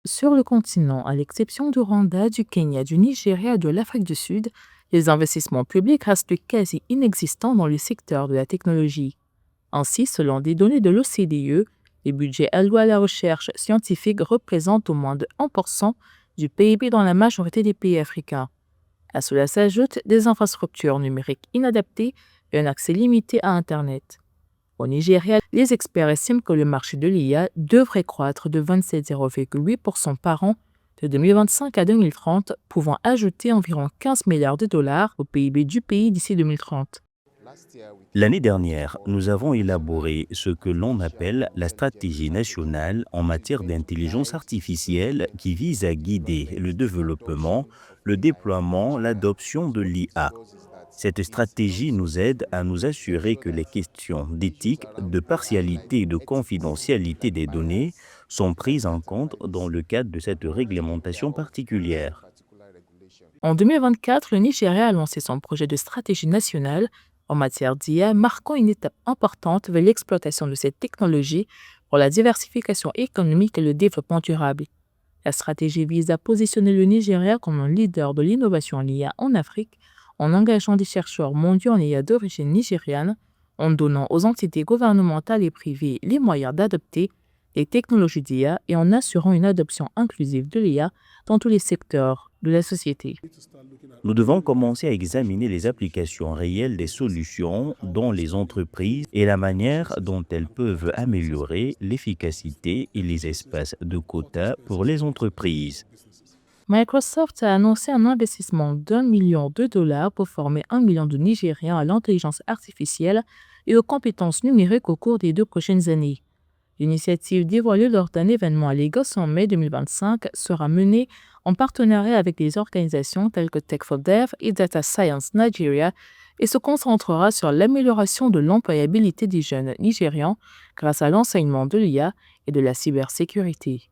Sur le continent, à l'exception du Rwanda, du Kenya, du Nigeria et de l'Afrique du Sud, les investissements publics restent quasi inexistants dans le secteur de la technologie. Ainsi, selon des données de l'OCDE, les budgets alloués à la recherche scientifique représentent au moins de 1% du PIB dans la majorité des pays africains. À cela s'ajoutent des infrastructures numériques inadaptées et un accès limité à Internet. Au Nigeria, les experts estiment que le marché de l'IA devrait croître de 27,8% par an de 2025 à 2030, pouvant ajouter environ 15 milliards de dollars au PIB du pays d'ici 2030. L'année dernière, nous avons élaboré ce que l'on appelle la stratégie nationale en matière d'intelligence artificielle qui vise à guider le développement, le déploiement, l'adoption de l'IA. Cette stratégie nous aide à nous assurer que les questions d'éthique, de partialité et de confidentialité des données sont prises en compte dans le cadre de cette réglementation particulière. En 2024, le Nigeria a lancé son projet de stratégie nationale en matière d'IA, marquant une étape importante vers l'exploitation de cette technologie pour la diversification économique et le développement durable. La stratégie vise à positionner le Nigeria comme un leader de l'innovation en IA en Afrique, en engageant des chercheurs mondiaux en IA d'origine nigériane, en donnant aux entités gouvernementales et privées les moyens d'adopter les technologies d'IA et en assurant une adoption inclusive de l'IA dans tous les secteurs de la société. Nous devons commencer à examiner les applications réelles des solutions dans les entreprises et la manière dont elles peuvent améliorer l'efficacité et les espaces de quotas pour les entreprises. Microsoft a annoncé un investissement d'1 million de dollars pour former 1 million de Nigériens à l'intelligence artificielle et aux compétences numériques au cours des 2 prochaines années. L'initiative dévoilée lors d'un événement à Lagos en mai 2025 sera menée en partenariat avec des organisations telles que Tech4Dev et Data Science Nigeria et se concentrera sur l'amélioration de l'employabilité des jeunes Nigérians grâce à l'enseignement de l'IA et de la cybersécurité.